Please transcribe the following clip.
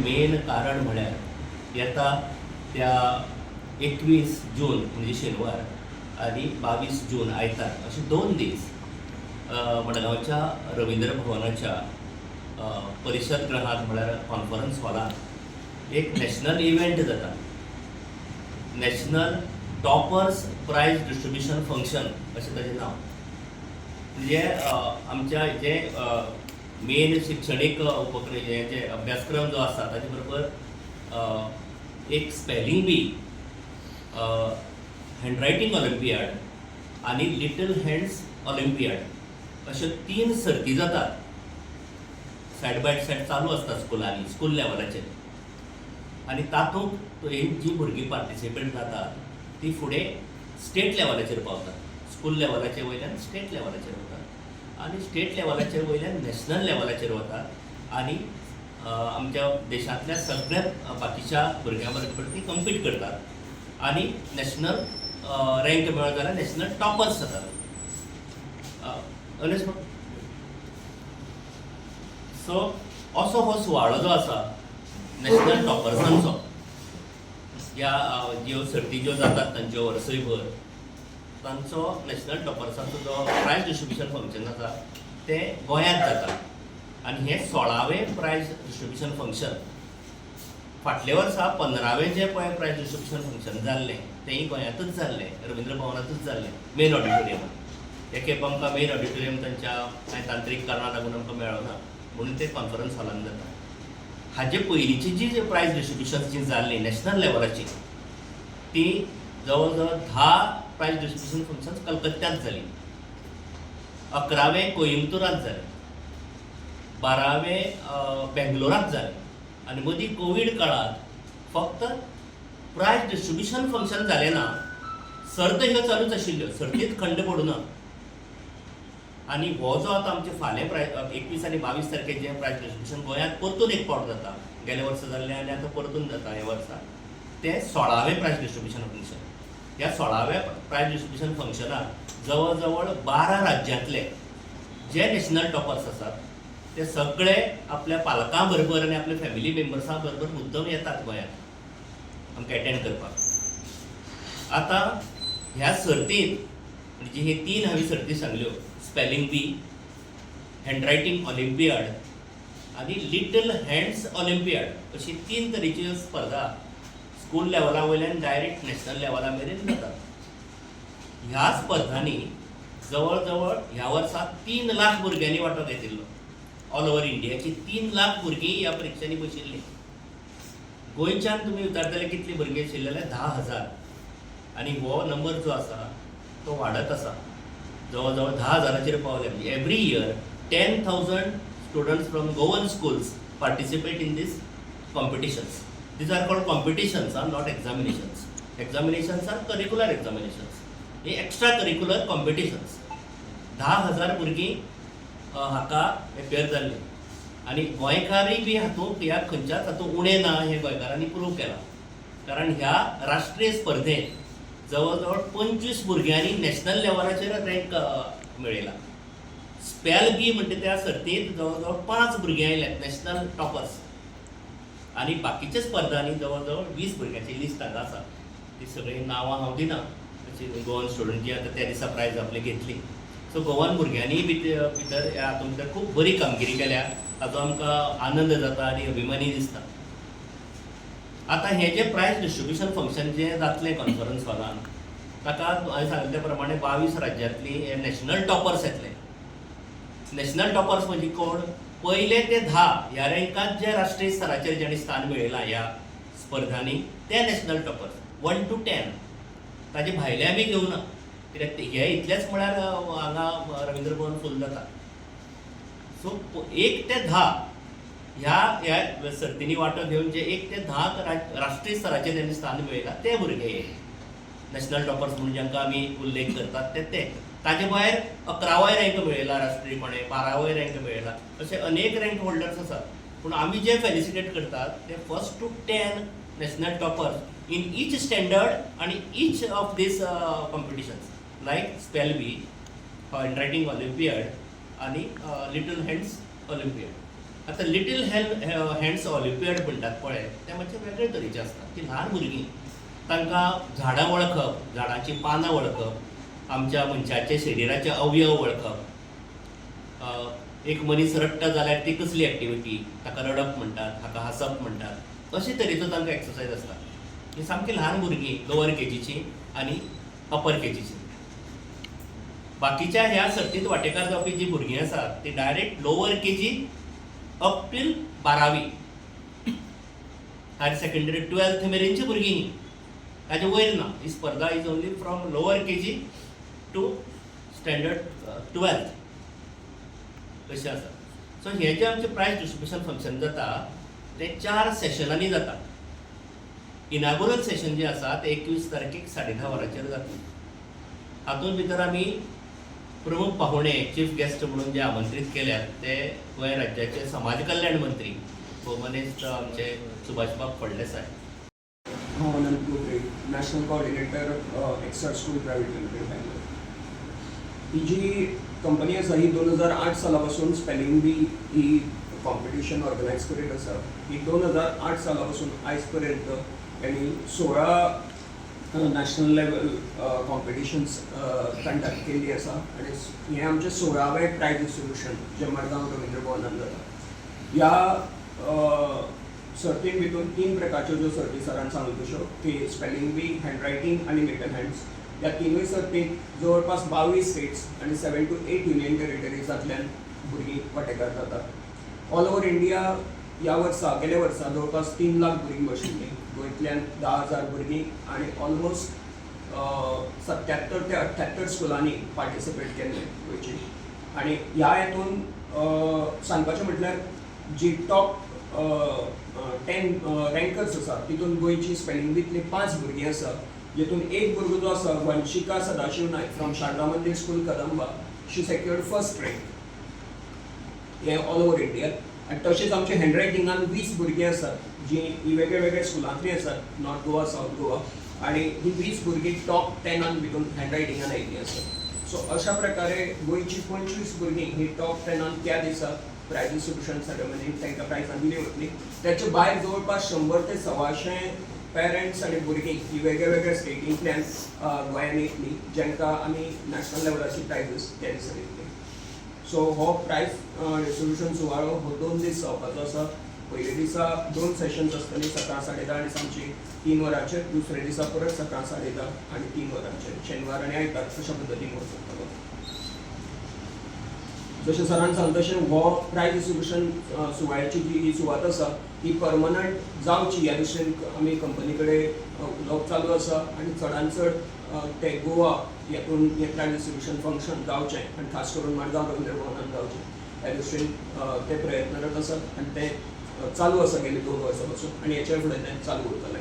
Main कारण म्हळ्यार येता त्या 21 जून म्हणजे शेनवार आणि 22 जून आयतार असे 2 दीस मडगांवच्या रवींद्र भवनाच्या परिशद गृहात म्हळ्यार कॉन्फरन्स हॉलात एक नॅशनल इव्हेंट जाता. National toppers prize distribution function अशें ताचें नांव. म्हणजे आमच्या जे मेन शिक्षणीक उपक्रम जे अभ्यासक्रम जो आसा ताचे बरोबर एक स्पेलिंग बी, हँडरायटींग ऑलिंपियाड आनी लिटल हँड्स ऑलिंपियाड अश्यो 3 सर्ती जातात. सायड बाय सायड चालू आसता स्कुलांनी, स्कूल लेवलाचेर. आनी तातूंत जी भुरगीं पार्टिसिपेट जातात ती फुडें स्टेट लेवलाचेर पावतात. स्कूल लेवलाचे वयल्यान स्टेट लेवलाचेर वतात आनी स्टेट लेवलाचेर वयल्यान नॅशनल लेवलाचेर वतात आनी आमच्या देशांतल्या सगळ्या बाकीच्या भुरग्यां बरोबर ती कम्पीट करतात आनी नॅशनल रँक मेळ्ळो जाल्यार नॅशनल टॉपर्स जातात. सो असो हो सुवाळो जो आसा नॅशनल टॉपर्सांचो, ह्या ज्यो सर्ती ज्यो जातात तांच्यो वर्सयभर, तांचो नॅशनल टॉपर्सांचो जो प्रायज डिस्ट्रिब्युशन फंक्शन आसा तें गोंयांत जाता. आनी हें 16वें प्रायज डिस्ट्रिब्युशन फंक्शन. फाटले वर्सा 15वें जें पळय प्रायज डिस्ट्रिब्युशन फंक्शन जाल्लें तेंय गोंयांतूच जाल्लें, रवींद्र भवनातूच जाल्लें, मेन ऑडिटोरियमांत. हे खेप आमकां मेन ऑडिटोरियम तांच्या कांय तांत्रीक कारणां लागून आमकां मेळना म्हणून ते कॉन्फरन्स हॉलांत जाता. हाजे पयलींची जी प्रायज डिस्ट्रिब्युशन जी जाल्ली नॅशनल लेवलाची ती जवळ जवळ 10 प्रायज डिस्ट्रिब्युशन फंक्शन्स कलकत्त्यांत जाली, 11वें कोइंबतुरांत जालें, 12वें बेंगलोरांत जालें आनी मदीं कोवीड काळांत फक्त प्रायज डिस्ट्रिब्युशन फंक्शन जालें ना, सर्त ह्यो चालूच आशिल्ल्यो, सर्तींत खंड पडूना. आनी हो जो आतां आमचे फाल्यां 21 आनी 22 तारखेक जें प्रायज डिस्ट्रिब्युशन गोंयांत परतून एक फावट जाता, गेल्या वर्सा जाल्लें आनी आतां परतून जाता ह्या वर्सा, तें 16वें प्रायज डिस्ट्रिब्युशन फंक्शन. ह्या 16व्या प्रायज डिस्ट्रिब्युशन फंक्शनाक जवळ जवळ 12 राज्यांतले जे नॅशनल टॉपर्स आसात ते सगळे आपल्या पालकां बरोबर आनी आपल्या फॅमिली मेंबर्सां बरोबर मुद्दम येतात गोंयांत आमकां एटेंड करपाक. आतां ह्या सर्तींत म्हणजे हे 3 हांवें सर्ती सांगल्यो, स्पेलिंग बी, हँडरायटींग ऑलिंपियाड आनी लिटल हँड्स ऑलिंपियाड अशी 3 तरेच्यो स्पर्धा स्कूल लेवला वयल्यान डायरेक्ट नॅशनल लेवला मेरेन जातात. ह्या स्पर्धांनी जवळ जवळ ह्या वर्सा 3 लाख भुरग्यांनी वांटो घेतिल्लो. ऑल ओव्हर इंडियाची 3 लाख भुरगीं ह्या परिक्षांनी बशिल्लीं. गोंयच्यान तुमी विचारतले कितली भुरगीं आशिल्ले जाल्यार 10,000 आनी हो नंबर जो आसा तो वाडत आसा, जवळ जवळ 10,000चेर पावले. म्हणजे every year 10,000 students from Goan schools participate in these competitions. These are called competitions, not examinations. Examinations are curricular examinations. हे एक्स्ट्रा करिक्युलर कॉम्पिटिशन्स. 10,000 भुरगीं हाका एपियर जाल्ली आनी गोंयकारूय बी हातूंत ह्या खंयच्याच हातूंत उणें ना हें गोंयकारांनी प्रूव केलां. कारण ह्या राष्ट्रीय स्पर्धेंत जवळ जवळ 25 भुरग्यांनी नॅशनल लेवलाचेर रँक मेळयला. स्पेल बी म्हणटा त्या सर्तींत जवळ जवळ 5 भुरगीं आयल्यात नॅशनल टॉपर्स. आनी बाकीच्या स्पर्धांनी जवळ जवळ 20 भुरग्यांची लिस्ट हांगा आसा. ती सगळीं नांवां हांव दिना, अशी गोवन स्टुडंट जी आतां त्या दिसा प्रायज आपले घेतली. सो गोवन भुरग्यांनी भितर ह्या हातूंत भितर खूब बरी कामगिरी केल्या, ताचो आमकां आनंद जाता आनी अभिमानी दिसता. आतां हें जें प्रायज डिस्ट्रिब्युशन फंक्शन जें जातलें कॉन्फरन्स हॉलान, ताका हांवें सांगले त्या प्रमाणे 22 राज्यांतली हे नॅशनल टॉपर्स येतले. नॅशनल टॉपर्स म्हणजे कोण? पयले ते 10 ह्या रँकांत जे राष्ट्रीय स्तराचेर जेणी स्थान मेळयलां ह्या स्पर्धांनी ते नॅशनल टॉपर्स. 1 to 10 ताजे भायले आमी घेवना, कित्याक हे इतलेच म्हळ्यार हांगा रवींद्र भवन फूल जाता. सो 1 ते 10 ह्या सर्तींनी वांटो घेवन जे 1 ते 10 राष्ट्रीय स्तराचेर जेणी स्थान मेळयलां ते भुरगे नॅशनल टॉपर्स म्हणून जांकां आमी उल्लेख करतात ते. ताजे भायर 11वाय रँक मेळयला राष्ट्रीयपणे, 12वाय रँक मेळयला, अशे अनेक रँक होल्डर्स आसात. पूण आमी जे फेलिसिटेट करतात ते 1st to 10 national toppers in each standard आनी each of these competitions, like spell bee, handwriting olympiad आनी लिटल हँड्स ऑलिंपियाड. आता लिटील हँड्स ऑलिम्पियाड म्हणटात पळय ते मातशे वेगळे तरेचे आसता. ती ल्हान भुरगीं तांकां झाडां वळखप, झाडांची पानां वळखप, आमच्या मनशाचे शरिराचे अवयव वळखप, एक मनीस रडटा जाल्यार ती कसली एक्टिविटी, ताका रडप म्हणटात, हाका हसप म्हणटात, अशे तरेचो तांकां एक्सरसायज आसता. ही सामकी ल्हान भुरगीं लोवर केजीची आनी अपर केजीची. बाकीच्या ह्या सर्तींत वांटेकार जावपी जीं भुरगीं आसात ती direct lower KG up till 12वी, हायर सेकंडरी 12th मेरेनची भुरगीं ही, ताजे वयर ना. ही स्पर्धा is only from lower KG to standard 12th अशें आसा. सो हे जे आमचे प्रायज डिस्ट्रिब्युशन फंक्शन जाता ते 4 सेशनांनी जाता. इनागुरल सेशन जे आसा ते 21 तारखेक 10:30 वरांचेर जाता. हातूंत भितर आमी प्रमुख पाहुणे चीफ गेस्ट म्हणून जे आमंत्रीत केल्यात ते गोंय राज्याचे समाज कल्याण मंत्री होम मिनिस्टर आमचे सुभाषबाब फडणवीस आहे. Anant Gokhale, national coordinator exert school private limited Bangalore. ही जी कंपनी आसा ही 2008 सालापासून स्पेलिंग बी ही कॉम्पिटिशन ऑर्गनायज करीत आसा. ही 2008 सालापासून आयज पर्यंत त्यांनी 16 नॅशनल लेवल कॉम्पिटिशन्स कंडक्ट केल्ली आसा आनी हें आमचें 16वें प्रायज डिस्ट्रिब्युशन जें मडगांव रवींद्र भवनांत जाता. ह्या सर्तीन भितर 3 प्रकारच्यो ज्यो सर्ती सरान सांगल्यो तश्यो की स्पेलिंग बी, हँडरायटींग आनी लिटल हँड्स. ह्या तिनूय सर्तींत जवळपास 22 स्टेट्स आनी 7 to 8 युनियन टेरिटरीजांतल्यान भुरगीं वांटेकार जातात. ऑल ओव्हर इंडिया ह्या वर्सा गेल्या वर्सा जवळपास 3 लाख भुरगीं बशिल्लीं. गोंयंतल्यान 10,000 भुरगीं आनी ऑलमोस्ट 77 ते 78 स्कुलांनी पार्टिसिपेट केल्ले गोंयची. आनी ह्या हेतून सांगपाचें म्हटल्यार जी टॉप 10 रँकर्स आसा तितून गोंयची स्पेलिंग बीतली 5 भुरगीं आसा. जेतून एक भुरगो जो आसा वंशिका सदाशिव नायक फ्रॉम शारदा मंदिर स्कूल कदंबा, शी सेक्युर्ड फर्स्ट रँक हे ऑल ओव्हर इंडिया. आनी तशेंच आमचे हँडरायटिंगान 20 भुरगीं आसात जीं वेगळे वेगळे स्कुलांतलीं आसात, नॉर्थ गोवा, सावथ गोवा. आनी ही 20 भुरगीं टॉप 10 भितून हँडरायटिंगान आयिल्लीं आसात. सो अशा प्रकारे गोंयची 25 भुरगीं ही टॉप 10 त्या दिसा प्रायज डिस्ट्रिब्युशन सेरेमनीक तांकां प्रायजां दिली वतली. त्याचे भायर जवळपास 100 ते 125 पेरंट्स आनी भुरगीं ही वेगळ्या वेगळ्या स्टेटींतल्यान गोंयांत येतलीं जेंकां आमी नॅशनल लेवलाची प्रायजीस त्या दिसा दितली. सो हो प्रायज डिस्ट्रिब्युशन सुवाळो हो 2 दीस जावपाचो आसा. पयल्या दिसा 2 सेशन्स आसतलीं, सकाळ 10:30 आनी सांजची 3 वरांचेर. दुसऱ्या दिसा परत सकाळ 10:30 आनी 3 वरांचेर. शेनवार आनी आयतार अशा पद्दतीन हो जातलो. जशें सरान सांगता तशें हो प्रायज डिस्ट्रिब्युशन सुवाळ्याची जी ही सुवात आसा ही परमनंट जावची ह्या दृश्टीन आमी कंपनी कडेन उलोवप चालू आसा. आनी चडांत चड ते गोवा हेतून हे प्रायज डिस्ट्रिब्युशन फंक्शन जावचें आनी खास करून मडगांव रवींद्र भवनांत जावचें ह्या दृश्टीन ते प्रयत्नरत आसात. आनी ते चालू आसा गेली 2 वर्सां पासून आनी हेच्या फुडें ते चालू उरतलें.